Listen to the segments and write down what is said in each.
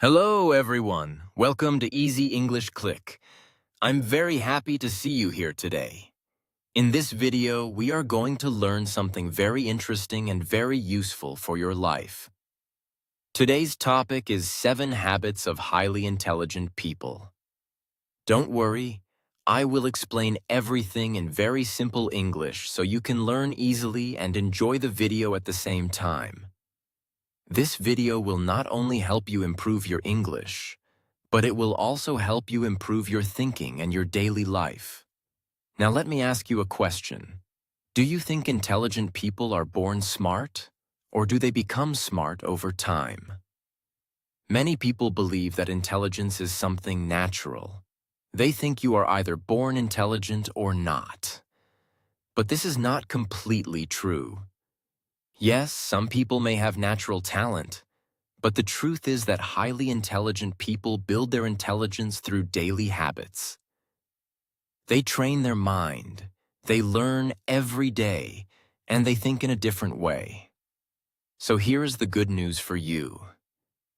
Hello, everyone. Welcome to Easy English Click. I'm very happy to see you here today. In this video, we are going to learn something very interesting and very useful for your life. Today's topic is 7 habits of highly intelligent people. Don't worry, I will explain everything in very simple English so you can learn easily and enjoy the video at the same time. This video will not only help you improve your English, but it will also help you improve your thinking and your daily life. Now let me ask you a question. Do you think intelligent people are born smart, or do they become smart over time? Many people believe that intelligence is something natural. They think you are either born intelligent or not. But this is not completely true. Yes, some people may have natural talent, but the truth is that highly intelligent people build their intelligence through daily habits. They train their mind, they learn every day, and they think in a different way. So here is the good news for you.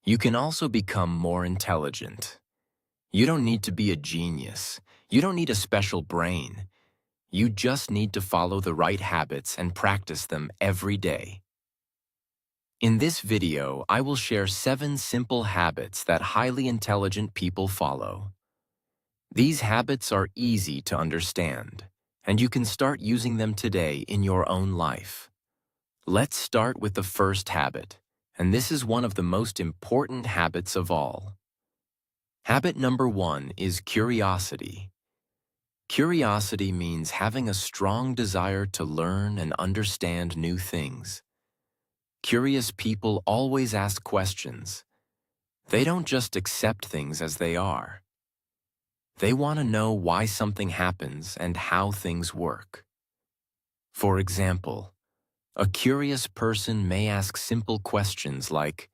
You can also become more intelligent. You don't need to be a genius. You don't need a special brain. You just need to follow the right habits and practice them every day. In this video, I will share 7 simple habits that highly intelligent people follow. These habits are easy to understand, and you can start using them today in your own life. Let's start with the first habit, and this is one of the most important habits of all. Habit number 1 is curiosity. Curiosity means having a strong desire to learn and understand new things. Curious people always ask questions. They don't just accept things as they are. They want to know why something happens and how things work. For example, a curious person may ask simple questions like,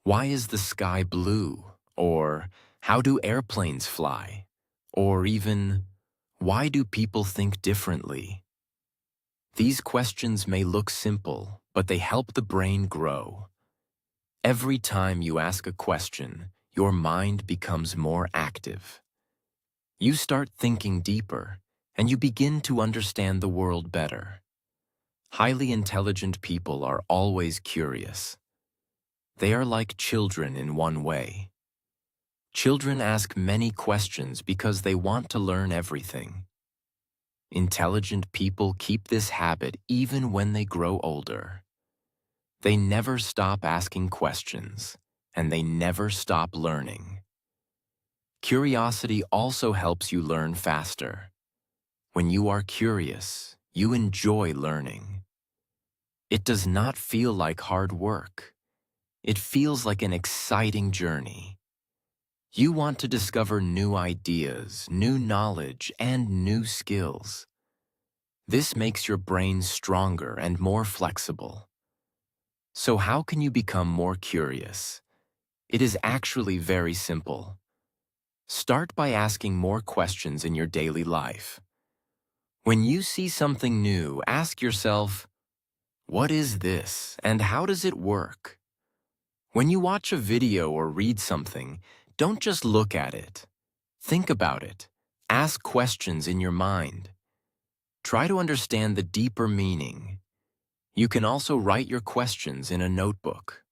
why is the sky blue? Or how do airplanes fly? Or even, why do people think differently? These questions may look simple, but they help the brain grow. Every time you ask a question, your mind becomes more active. You start thinking deeper, and you begin to understand the world better. Highly intelligent people are always curious. They are like children in one way. Children ask many questions because they want to learn everything. Intelligent people keep this habit even when they grow older. They never stop asking questions, and they never stop learning. Curiosity also helps you learn faster. When you are curious, you enjoy learning. It does not feel like hard work. It feels like an exciting journey. You want to discover new ideas, new knowledge, and new skills. This makes your brain stronger and more flexible. So how can you become more curious? It is actually very simple. Start by asking more questions in your daily life. When you see something new, ask yourself, what is this and how does it work? When you watch a video or read something, don't just look at it. Think about it. Ask questions in your mind. Try to understand the deeper meaning. You can also write your questions in a notebook.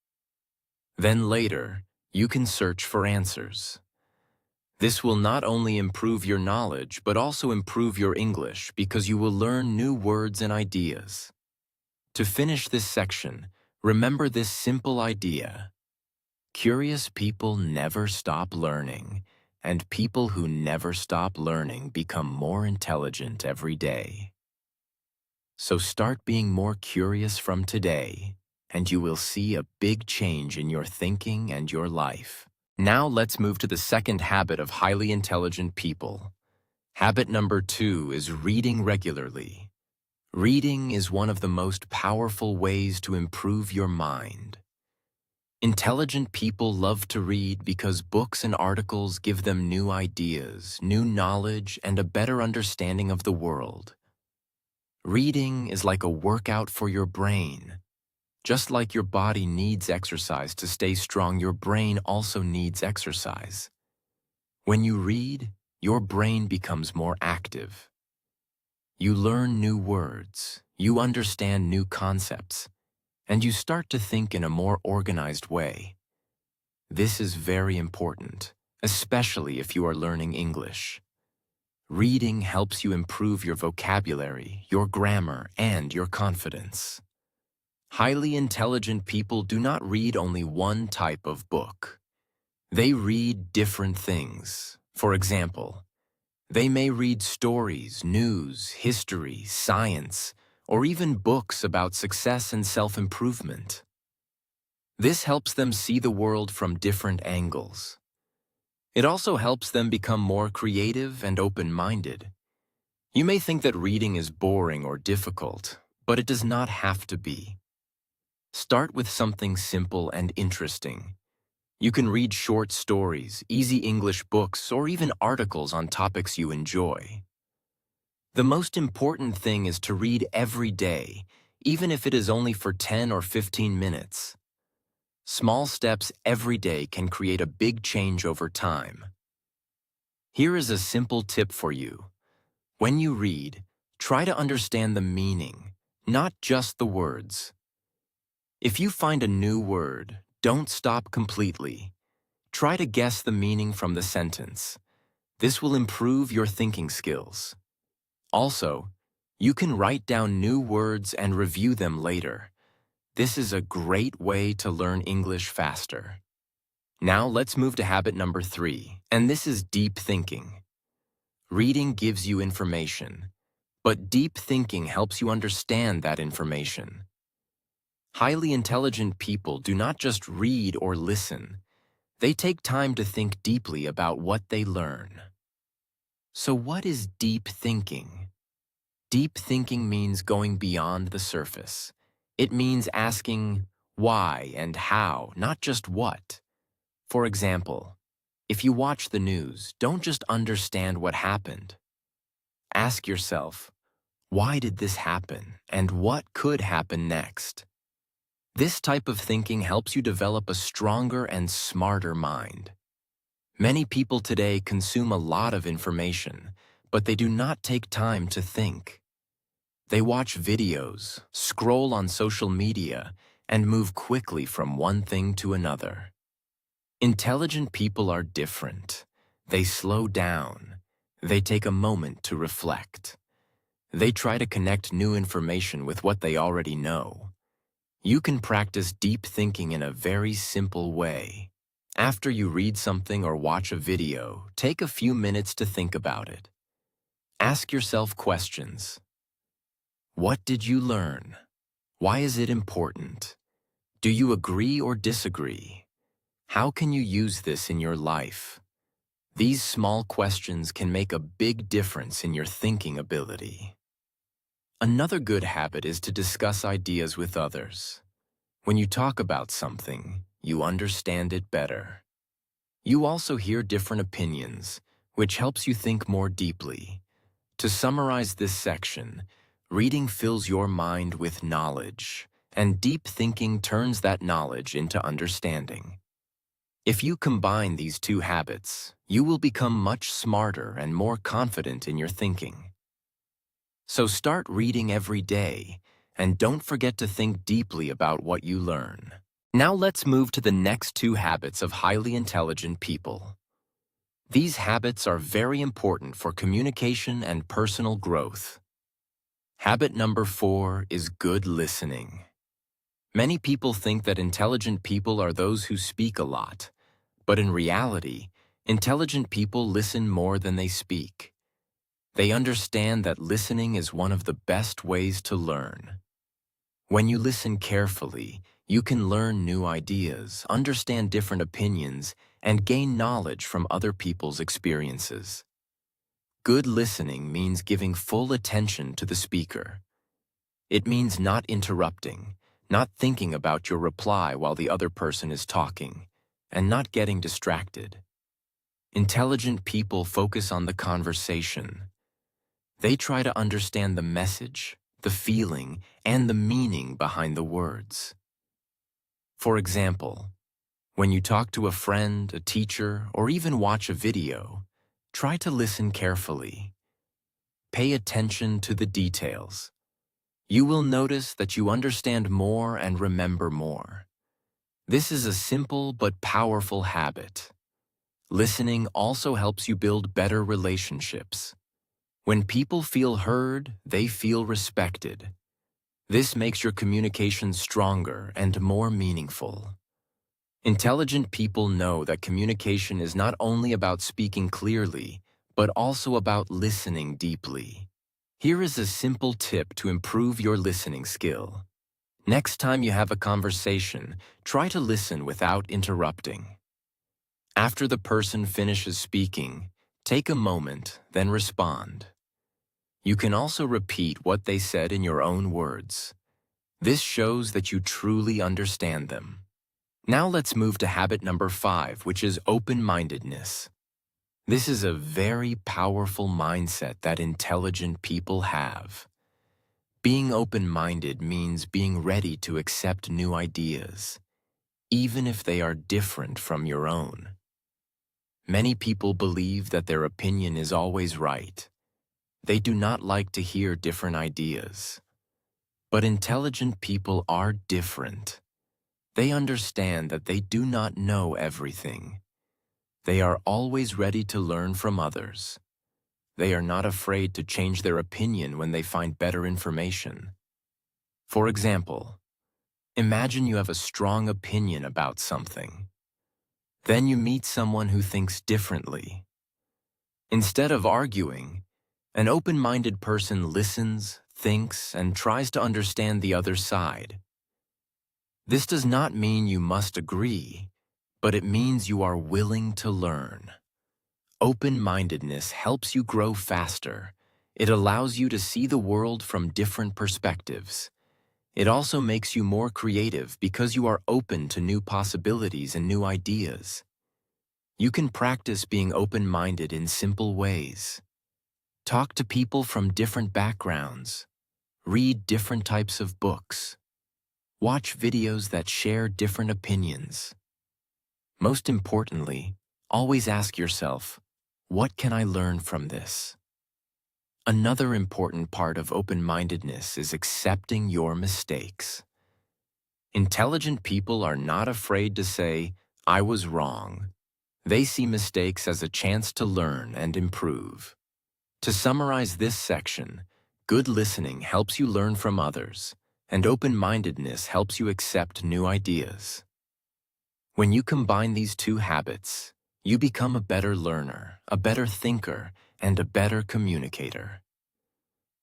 Then later, you can search for answers. This will not only improve your knowledge, but also improve your English because you will learn new words and ideas. To finish this section, remember this simple idea. Curious people never stop learning, and people who never stop learning become more intelligent every day. So start being more curious from today, and you will see a big change in your thinking and your life. Now let's move to the second habit of highly intelligent people. Habit number 2 is reading regularly. Reading is one of the most powerful ways to improve your mind. Intelligent people love to read because books and articles give them new ideas, new knowledge, and a better understanding of the world. Reading is like a workout for your brain. Just like your body needs exercise to stay strong, your brain also needs exercise. When you read, your brain becomes more active. You learn new words, you understand new concepts, and you start to think in a more organized way. This is very important, especially if you are learning English. Reading helps you improve your vocabulary, your grammar, and your confidence. Highly intelligent people do not read only one type of book. They read different things. For example, they may read stories, news, history, science, or even books about success and self-improvement. This helps them see the world from different angles. It also helps them become more creative and open-minded. You may think that reading is boring or difficult, but it does not have to be. Start with something simple and interesting. You can read short stories, easy English books, or even articles on topics you enjoy. The most important thing is to read every day, even if it is only for 10 or 15 minutes. Small steps every day can create a big change over time. Here is a simple tip for you. When you read, try to understand the meaning, not just the words. If you find a new word, don't stop completely. Try to guess the meaning from the sentence. This will improve your thinking skills. Also, you can write down new words and review them later. This is a great way to learn English faster. Now let's move to habit number 3, and this is deep thinking. Reading gives you information, but deep thinking helps you understand that information. Highly intelligent people do not just read or listen. They take time to think deeply about what they learn. So what is deep thinking? Deep thinking means going beyond the surface. It means asking why and how, not just what. For example, if you watch the news, don't just understand what happened. Ask yourself, why did this happen and what could happen next? This type of thinking helps you develop a stronger and smarter mind. Many people today consume a lot of information, but they do not take time to think. They watch videos, scroll on social media, and move quickly from one thing to another. Intelligent people are different. They slow down. They take a moment to reflect. They try to connect new information with what they already know. You can practice deep thinking in a very simple way. After you read something or watch a video, take a few minutes to think about it. Ask yourself questions. What did you learn? Why is it important? Do you agree or disagree? How can you use this in your life? These small questions can make a big difference in your thinking ability. Another good habit is to discuss ideas with others. When you talk about something, you understand it better. You also hear different opinions, which helps you think more deeply. To summarize this section, reading fills your mind with knowledge, and deep thinking turns that knowledge into understanding. If you combine these two habits, you will become much smarter and more confident in your thinking. So start reading every day, and don't forget to think deeply about what you learn. Now let's move to the next 2 habits of highly intelligent people. These habits are very important for communication and personal growth. Habit number 4 is good listening. Many people think that intelligent people are those who speak a lot, but in reality, intelligent people listen more than they speak. They understand that listening is one of the best ways to learn. When you listen carefully, you can learn new ideas, understand different opinions, and gain knowledge from other people's experiences. Good listening means giving full attention to the speaker. It means not interrupting, not thinking about your reply while the other person is talking, and not getting distracted. Intelligent people focus on the conversation. They try to understand the message, the feeling, and the meaning behind the words. For example, when you talk to a friend, a teacher, or even watch a video, try to listen carefully. Pay attention to the details. You will notice that you understand more and remember more. This is a simple but powerful habit. Listening also helps you build better relationships. When people feel heard, they feel respected. This makes your communication stronger and more meaningful. Intelligent people know that communication is not only about speaking clearly, but also about listening deeply. Here is a simple tip to improve your listening skill. Next time you have a conversation, try to listen without interrupting. After the person finishes speaking, take a moment, then respond. You can also repeat what they said in your own words. This shows that you truly understand them. Now let's move to habit number 5, which is open-mindedness. This is a very powerful mindset that intelligent people have. Being open-minded means being ready to accept new ideas, even if they are different from your own. Many people believe that their opinion is always right. They do not like to hear different ideas. But intelligent people are different. They understand that they do not know everything. They are always ready to learn from others. They are not afraid to change their opinion when they find better information. For example, imagine you have a strong opinion about something. Then you meet someone who thinks differently. Instead of arguing, an open-minded person listens, thinks, and tries to understand the other side. This does not mean you must agree, but it means you are willing to learn. Open-mindedness helps you grow faster. It allows you to see the world from different perspectives. It also makes you more creative because you are open to new possibilities and new ideas. You can practice being open-minded in simple ways. Talk to people from different backgrounds. Read different types of books. Watch videos that share different opinions. Most importantly, always ask yourself, what can I learn from this? Another important part of open-mindedness is accepting your mistakes. Intelligent people are not afraid to say, I was wrong. They see mistakes as a chance to learn and improve. To summarize this section, good listening helps you learn from others, and open-mindedness helps you accept new ideas. When you combine these two habits, you become a better learner, a better thinker, and a better communicator.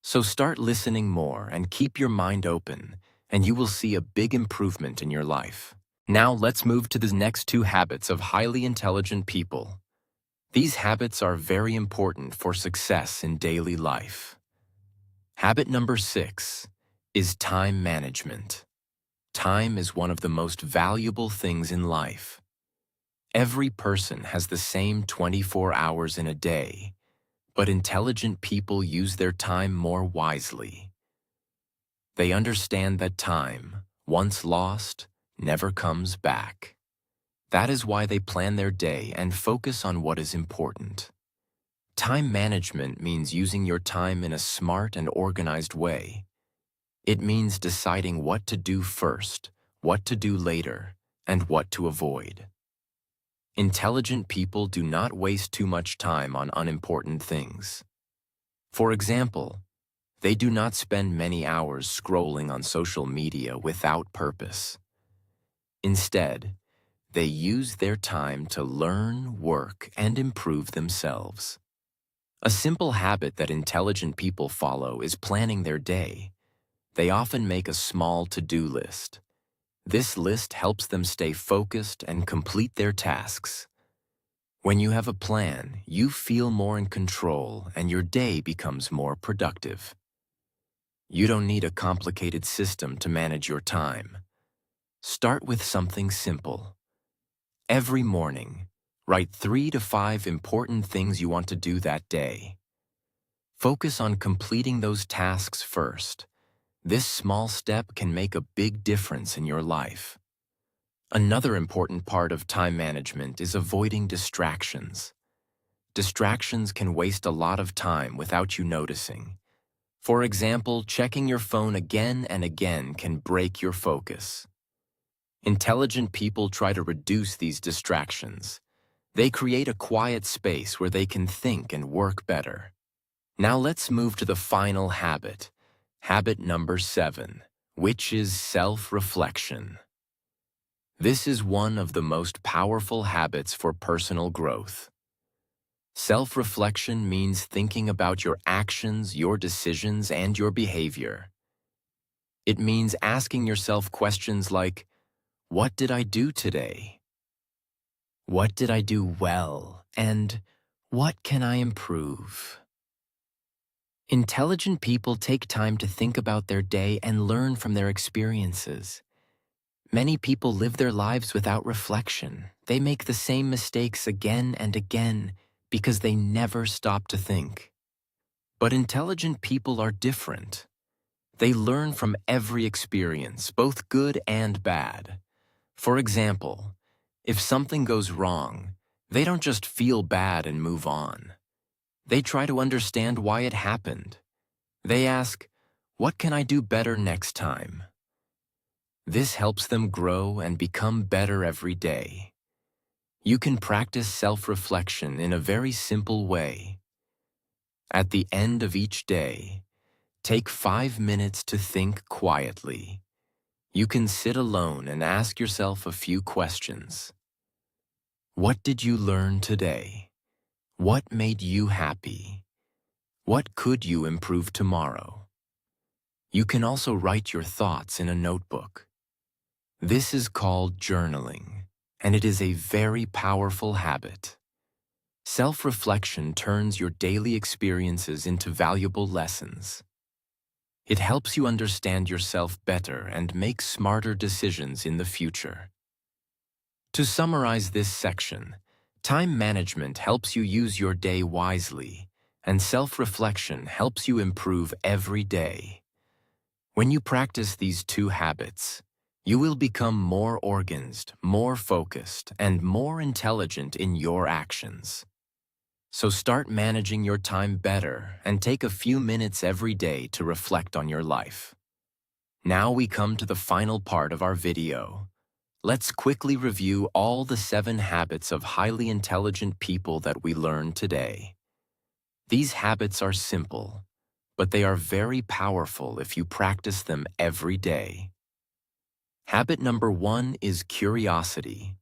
So start listening more and keep your mind open, and you will see a big improvement in your life. Now let's move to the next 2 habits of highly intelligent people. These habits are very important for success in daily life. Habit number 6 is time management. Time is one of the most valuable things in life. Every person has the same 24 hours in a day, but intelligent people use their time more wisely. They understand that time, once lost, never comes back. That is why they plan their day and focus on what is important. Time management means using your time in a smart and organized way. It means deciding what to do first, what to do later, and what to avoid. Intelligent people do not waste too much time on unimportant things. For example, they do not spend many hours scrolling on social media without purpose. Instead, they use their time to learn, work, and improve themselves. A simple habit that intelligent people follow is planning their day. They often make a small to-do list. This list helps them stay focused and complete their tasks. When you have a plan, you feel more in control and your day becomes more productive. You don't need a complicated system to manage your time. Start with something simple. Every morning, write 3 to 5 important things you want to do that day. Focus on completing those tasks first. This small step can make a big difference in your life. Another important part of time management is avoiding distractions. Distractions can waste a lot of time without you noticing. For example, checking your phone again and again can break your focus. Intelligent people try to reduce these distractions. They create a quiet space where they can think and work better. Now let's move to the final habit, habit number 7, which is self-reflection. This is one of the most powerful habits for personal growth. Self-reflection means thinking about your actions, your decisions, and your behavior. It means asking yourself questions like, what did I do today? What did I do well? And what can I improve? Intelligent people take time to think about their day and learn from their experiences. Many people live their lives without reflection. They make the same mistakes again and again because they never stop to think. But intelligent people are different. They learn from every experience, both good and bad. For example, if something goes wrong, they don't just feel bad and move on. They try to understand why it happened. They ask, what can I do better next time? This helps them grow and become better every day. You can practice self-reflection in a very simple way. At the end of each day, take 5 minutes to think quietly. You can sit alone and ask yourself a few questions. What did you learn today? What made you happy? What could you improve tomorrow? You can also write your thoughts in a notebook. This is called journaling, and it is a very powerful habit. Self-reflection turns your daily experiences into valuable lessons. It helps you understand yourself better and make smarter decisions in the future. To summarize this section, time management helps you use your day wisely, and self-reflection helps you improve every day. When you practice these two habits, you will become more organized, more focused, and more intelligent in your actions. So start managing your time better and take a few minutes every day to reflect on your life. Now we come to the final part of our video. Let's quickly review all the 7 habits of highly intelligent people that we learned today. These habits are simple, but they are very powerful if you practice them every day. Habit number 1 is curiosity.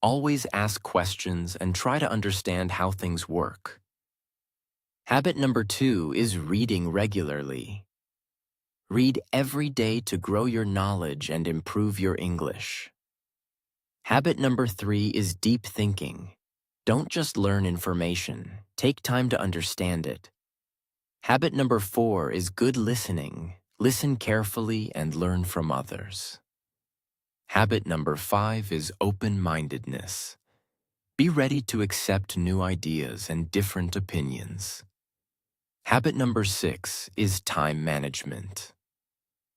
Always ask questions and try to understand how things work. Habit number 2 is reading regularly. Read every day to grow your knowledge and improve your English. Habit number 3 is deep thinking. Don't just learn information, take time to understand it. Habit number 4 is good listening. Listen carefully and learn from others. Habit number 5 is open-mindedness. Be ready to accept new ideas and different opinions. Habit number 6 is time management.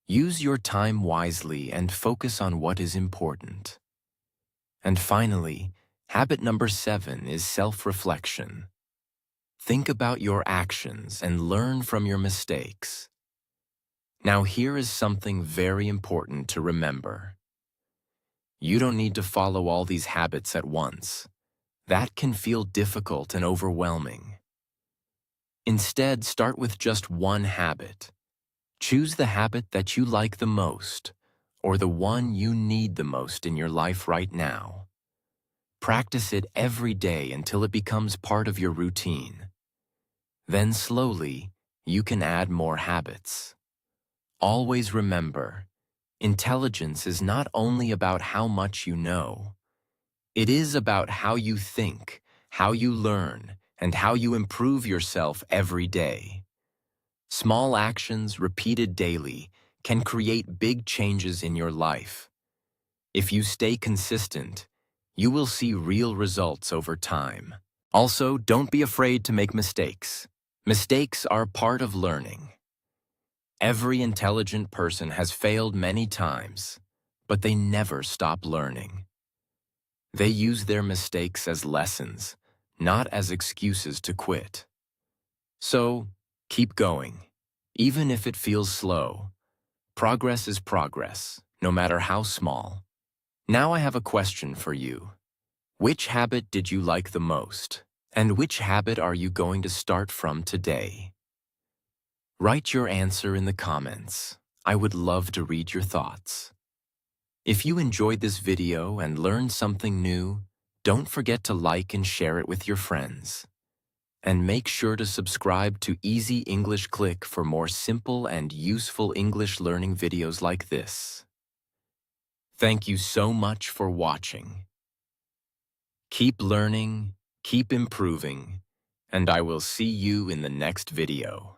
Use your time wisely and focus on what is important. And finally, habit number 7 is self-reflection. Think about your actions and learn from your mistakes. Now here is something very important to remember. You don't need to follow all these habits at once. That can feel difficult and overwhelming. Instead, start with just one habit. Choose the habit that you like the most, or the one you need the most in your life right now. Practice it every day until it becomes part of your routine. Then slowly, you can add more habits. Always remember, intelligence is not only about how much you know. It is about how you think, how you learn, and how you improve yourself every day. Small actions repeated daily can create big changes in your life. If you stay consistent, you will see real results over time. Also, don't be afraid to make mistakes. Mistakes are part of learning. Every intelligent person has failed many times, but they never stop learning. They use their mistakes as lessons, not as excuses to quit. So, keep going, even if it feels slow. Progress is progress, no matter how small. Now I have a question for you. Which habit did you like the most? And which habit are you going to start from today? Write your answer in the comments. I would love to read your thoughts. If you enjoyed this video and learned something new, don't forget to like and share it with your friends. And make sure to subscribe to Easy English Click for more simple and useful English learning videos like this. Thank you so much for watching. Keep learning, keep improving, and I will see you in the next video.